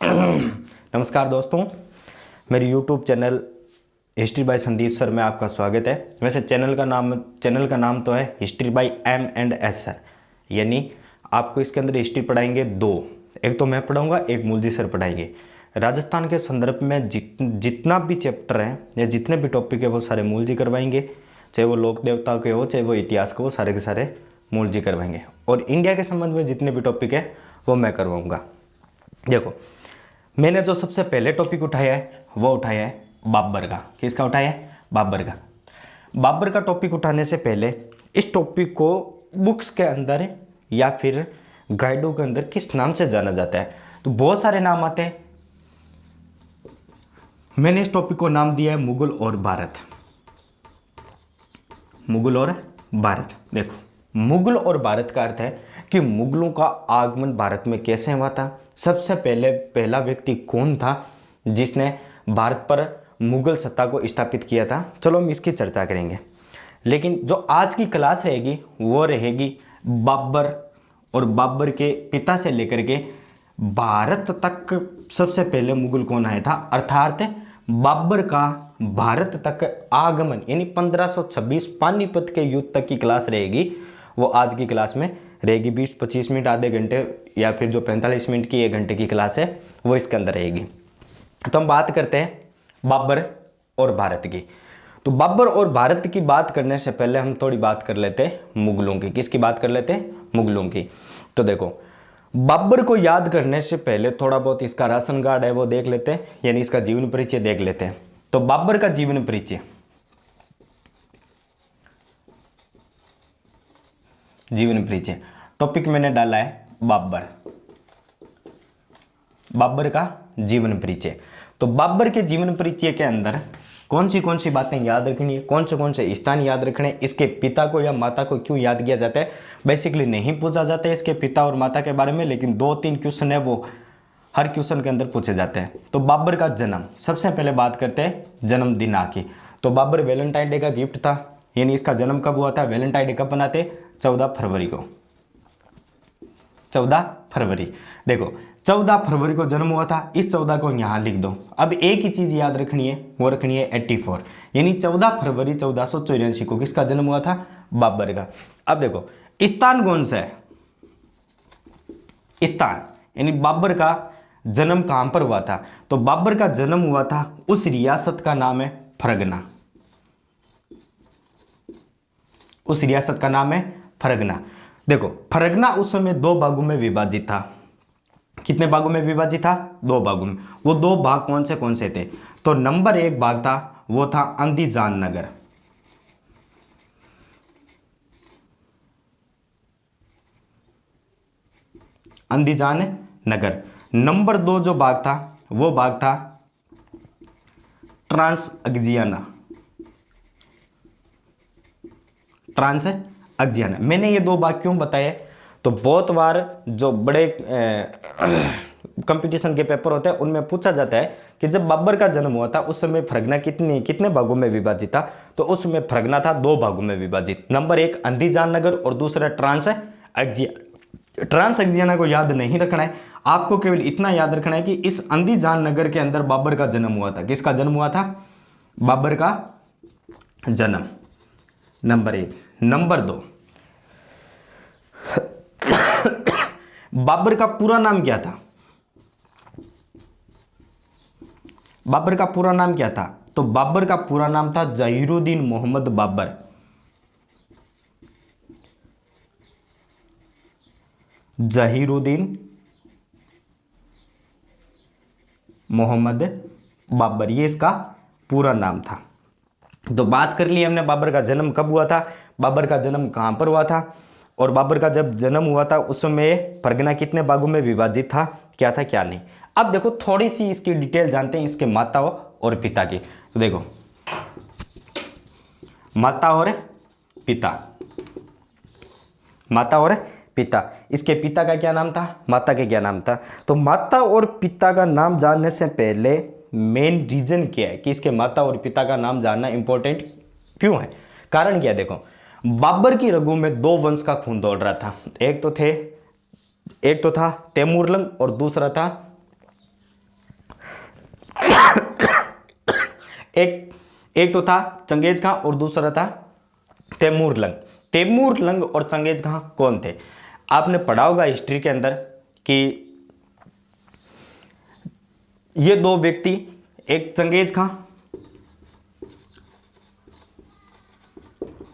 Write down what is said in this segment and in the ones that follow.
नमस्कार दोस्तों, मेरे YouTube channel history by Sandeep sir में आपका स्वागत है। वैसे चैनल का नाम तो है हिस्ट्री बाय M&S सर, यानी आपको इसके अंदर हिस्ट्री पढ़ाएंगे दो, एक तो मैं पढ़ाऊंगा, एक मूलजी सर पढ़ाएंगे। राजस्थान के संदर्भ में जितना भी चैप्टर है या जितने भी टॉपिक है वो सारे मूलजी करवाएंगे, चाहे वो लोक देवता के हो चाहे वो इतिहास के हो, सारे के सारे मूलजी करवाएंगे। और इंडिया के संबंध में जितने भी टॉपिक है वो मैं करवाऊँगा। देखो, मैंने जो सबसे पहले टॉपिक उठाया है वो उठाया है बाबर का। किसका उठाया है? बाबर का। बाबर का टॉपिक उठाने से पहले इस टॉपिक को बुक्स के अंदर या फिर गाइडों के अंदर किस नाम से जाना जाता है, तो बहुत सारे नाम आते हैं। मैंने इस टॉपिक को नाम दिया है मुगल और भारत। मुगल और भारत। देखो, मुगल और भारत का अर्थ है कि मुगलों का आगमन भारत में कैसे हुआ था, सबसे पहला व्यक्ति कौन था जिसने भारत पर मुगल सत्ता को स्थापित किया था। चलो हम इसकी चर्चा करेंगे, लेकिन जो आज की क्लास रहेगी वो रहेगी बाबर और बाबर के पिता से लेकर के भारत तक सबसे पहले मुगल कौन आया था, अर्थात बाबर का भारत तक आगमन, यानी 1526 पानीपत के युद्ध तक की क्लास रहेगी। वो आज की क्लास में रहेगी। 20-25 मिनट, आधे घंटे या फिर जो 45 मिनट की 1 घंटे की क्लास है वो इसके अंदर रहेगी। तो हम बात करते हैं बाबर और भारत की। तो बाबर और भारत की बात करने से पहले हम थोड़ी बात कर लेते हैं मुगलों की। किसकी बात कर लेते हैं? मुगलों की। तो देखो, बाबर को याद करने से पहले थोड़ा बहुत इसका राशन कार्ड है वो देख लेते हैं, यानी इसका जीवन परिचय देख लेते हैं। तो बाबर का जीवन परिचय, टॉपिक मैंने डाला है बाबर। बाबर का जीवन परिचय। तो बाबर के जीवन परिचय के अंदर कौन सी बातें याद रखनी है, कौन से स्थान याद रखने, इसके पिता को या माता को क्यों याद किया जाता है, बेसिकली नहीं पूछा जाता है इसके पिता और माता के बारे में, लेकिन 2-3 क्वेश्चन है वो हर क्वेश्चन के अंदर पूछे जाते हैं। तो बाबर का जन्म, सबसे पहले बात करते हैं जन्मदिन की। तो बाबर वैलेंटाइन डे का गिफ्ट था, यानी इसका जन्म कब हुआ था? वैलेंटाइन डे कब मनाते? 14 फरवरी को। 14 फरवरी। देखो, 14 फरवरी को जन्म हुआ था, इस 14 को यहां लिख दो। अब एक ही चीज याद रखनी है, वो रखनी है 84, यानी 14 फरवरी 1484 को किसका जन्म हुआ था? बाबर का। अब देखो, स्थान कौन सा है? स्थान यानी बाबर का जन्म कहां पर हुआ था? तो बाबर का जन्म हुआ था उस रियासत का नाम है फरगना। उस रियासत का नाम है फरगना। देखो, फरगना उस समय 2 भागों में विभाजित था। कितने भागों में विभाजित था? 2 भागों में। वो 2 भाग कौन से थे? तो नंबर 1 भाग था वो था अंदीजान नगर। अंदीजान नगर। नंबर 2 जो भाग था वो भाग था ट्रांसअक्जियाना। ट्रांसअक्जियाना। मैंने ये 2 भाग क्यों बताए? तो बहुत बार जो बड़े कंपटीशन के पेपर होते हैं उनमें पूछा जाता है कि जब बाबर का जन्म हुआ था उस समय फरगना कितने भागों में विभाजित था? तो उस समय फरगना था 2 भागों में विभाजित। नंबर 1 अंदीजान नगर और दूसरा ट्रांसअक्जियाना। ट्रांसअक्जियाना को याद नहीं रखना है, आपको केवल इतना याद रखना है कि इस अंदीजान नगर के अंदर बाबर का जन्म हुआ था। किसका जन्म हुआ था? बाबर का जन्म, नंबर 1। नंबर 2, बाबर का पूरा नाम क्या था? बाबर का पूरा नाम क्या था? तो बाबर का पूरा नाम था जहीरुद्दीन मोहम्मद बाबर। जहीरुद्दीन मोहम्मद बाबर, ये इसका पूरा नाम था। तो बात कर ली हमने बाबर का जन्म कब हुआ था, बाबर का जन्म कहां पर हुआ था, और बाबर का जब जन्म हुआ था उस समय फरगना कितने भागों में विभाजित था, क्या था क्या नहीं। अब देखो, थोड़ी सी इसकी डिटेल जानते हैं इसके माता और पिता की। तो देखो, माता और पिता। माता और पिता, इसके पिता का क्या नाम था, माता का क्या नाम था? तो माता और पिता का नाम जानने से पहले मेन रीजन क्या है कि इसके माता और पिता का नाम जानना इंपॉर्टेंट क्यों है? कारण क्या है? देखो, बाबर की रगों में 2 वंश का खून दौड़ रहा था। एक तो था तैमूरलंग और दूसरा था एक एक तो था चंगेज खां और दूसरा था तैमूर लंग। तैमूर लंग और चंगेज खां कौन थे? आपने पढ़ा होगा हिस्ट्री के अंदर कि ये दो व्यक्ति, एक चंगेज खां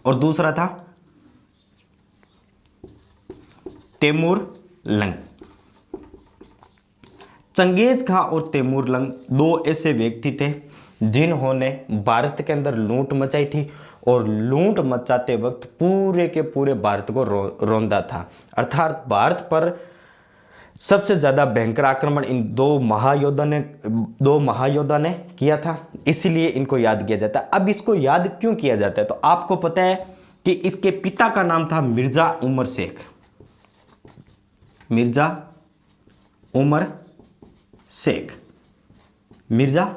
और दूसरा था तैमूर लंग। चंगेज खां और तैमूर लंग दो ऐसे व्यक्ति थे जिन्होंने भारत के अंदर लूट मचाई थी और लूट मचाते वक्त पूरे के पूरे भारत को रौंदा था। अर्थात भारत पर सबसे ज़्यादा भयंकर आक्रमण इन दो महायोद्धा ने किया था, इसीलिए इनको याद किया जाता है। अब इसको याद क्यों किया जाता है? तो आपको पता है कि इसके पिता का नाम था मिर्जा उमर शेख। मिर्जा उमर शेख, मिर्जा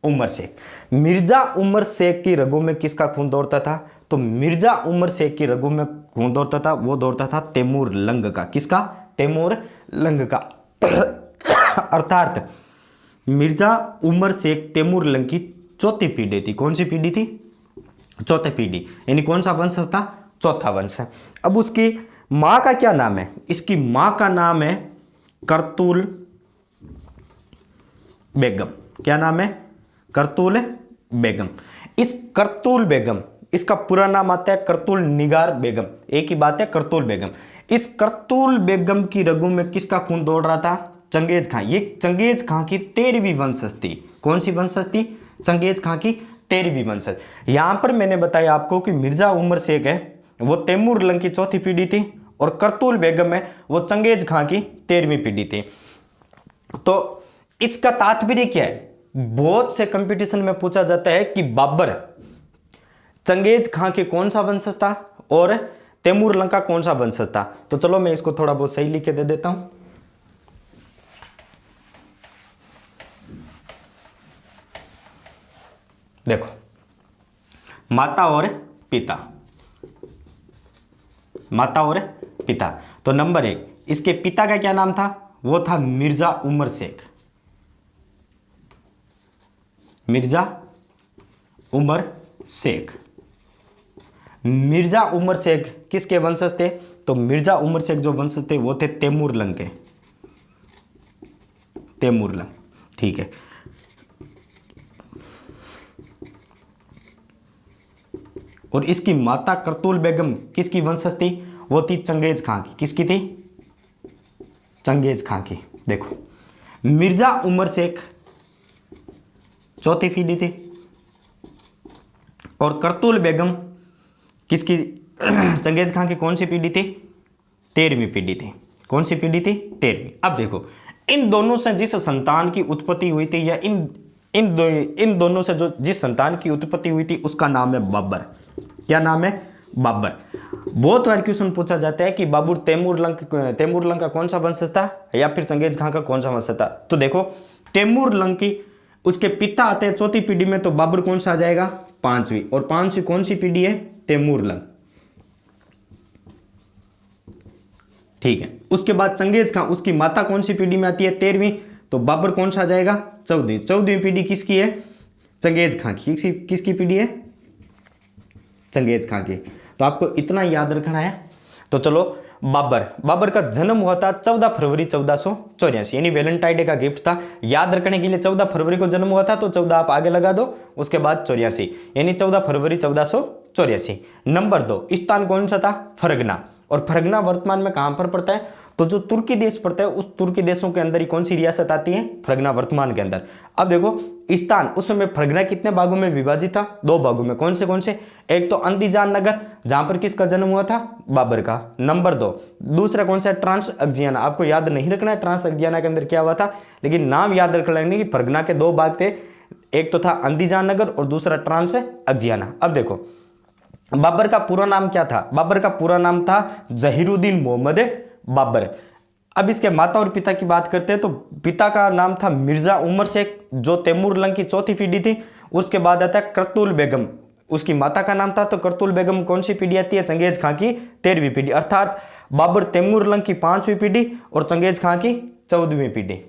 उमर शेख। मिर्जा उमर शेख की रगों में किसका खून दौड़ता था? तो मिर्जा उमर शेख की रगों में खून दौड़ता था, वो दौड़ता था तैमूर लंग का। किसका? तैमूर लंग का। अर्थात मिर्जा उमर शेख तैमूर लंग की चौथी पीढ़ी थी। कौन सी पीढ़ी थी? चौथी पीढ़ी, यानी कौन सा वंश था? चौथा वंश है। अब उसकी मां का क्या नाम है? इसकी मां का नाम है करतुल बेगम। क्या नाम है? करतुल बेगम। इस करतुल बेगम, इसका पूरा नाम आता है करतुल निगार बेगम। एक ही बात है, करतुल बेगम। इस करतुल बेगम की रगों में किसका खून दौड़ रहा था? चंगेज खां। ये चंगेज खां की 13वीं वंशज थी। कौन सी वंशज थी? चंगेज खां की 13वीं वंशज। यहां पर मैंने बताया आपको कि मिर्जा उमर शेख है वो तैमूर लंग की चौथी पीढ़ी थी और करतुल बेगम है वो चंगेज खां की 13वीं पीढ़ी थी। तो इसका तात्पर्य क्या है? बहुत से कंपटीशन में पूछा जाता है कि बाबर चंगेज खां के कौन सा वंशज था और तैमूर लंग का कौन सा वंशज था। तो चलो मैं इसको थोड़ा बहुत सही लिख के दे देता हूं। देखो, माता और पिता, माता और पिता। तो नंबर 1, इसके पिता का क्या नाम था? वो था मिर्जा उमर शेख। मिर्जा उमर शेख। मिर्जा उमर शेख किसके वंशज थे? तो मिर्जा उमर शेख जो वंशज थे वो थे तैमूर लंग के। तैमूर लंग, ठीक है। और इसकी माता करतुल बेगम किसकी वंशज थी? वो थी चंगेज खां की। किसकी थी? चंगेज खां की। देखो, मिर्जा उमर शेख चौथी पीढ़ी थी और करतुल बेगम किसकी? चंगेज खां की कौन सी पीढ़ी थी? 13वीं पीढ़ी थी। कौन सी पीढ़ी थी? 13वीं। अब देखो, इन दोनों से जिस संतान की उत्पत्ति हुई थी या इन दोनों से जो जिस संतान की उत्पत्ति हुई थी उसका नाम है बाबर। क्या नाम है? बाबर। बहुत बार क्वेश्चन पूछा जाता है कि बाबर तैमूर लंग का कौन सा वंशज था या फिर चंगेज खां का कौन सा वंशज था। तो देखो, तैमूर लंग की उसके पिता आते हैं चौथी पीढ़ी में, तो बाबर कौन सा आ जाएगा? 5वीं। और 5वीं कौन सी पीढ़ी है? तैमूर लंग, ठीक है। उसके बाद चंगेज खां, उसकी माता कौन सी पीढ़ी में आती है? 13वीं। तो बाबर कौन सा आ जाएगा? 14वीं। 14वीं पीढ़ी किसकी है? चंगेज खां की। किसकी पीढ़ी है? चंगेज खां की। तो आपको इतना याद रखना है। तो चलो, बाबर का जन्म हुआ था 14 फरवरी 1484, यानी वैलेंटाइन डे का गिफ्ट था। याद रखने के लिए 14 फरवरी को जन्म हुआ था, तो 14 आप आगे लगा दो, उसके बाद 84, यानी 14 फरवरी 1484। नंबर 2, स्थान कौन सा था? फरगना। और फरगना वर्तमान में कहां पर पड़ता है? तो जो तुर्की देश पड़ता है उस तुर्की देशों के अंदर ही कौन सी रियासत आती है? फरगना वर्तमान के अंदर। अब देखो, स्थान उस समय फरगना कितने भागों में विभाजित था? 2 भागों में। कौन से? एक तो अंदीजान नगर, जहां पर किसका जन्म हुआ था? बाबर का। नंबर 2, दूसरा कौन सा? ट्रांस अग्जियाना। आपको याद नहीं रखना है ट्रांस अग्जियाना के अंदर क्या हुआ था, लेकिन नाम याद रख लेंगे कि फरगना के 2 भाग थे। एक तो था अंदीजान नगर और दूसरा ट्रांस अग्जियाना। अब देखो, बाबर का पूरा नाम क्या था? बाबर का पूरा नाम था जहीरुद्दीन मोहम्मद बाबर। अब इसके माता और पिता की बात करते हैं, तो पिता का नाम था मिर्जा उमर शेख जो तैमूर लंग की चौथी पीढ़ी थी। उसके बाद आता है करतुल बेगम, उसकी माता का नाम था। तो करतुल बेगम कौन सी पीढ़ी आती है? चंगेज खां की 13वीं पीढ़ी। अर्थात बाबर तैमूर लंग की 5वीं पीढ़ी और चंगेज खां की 14वीं पीढ़ी।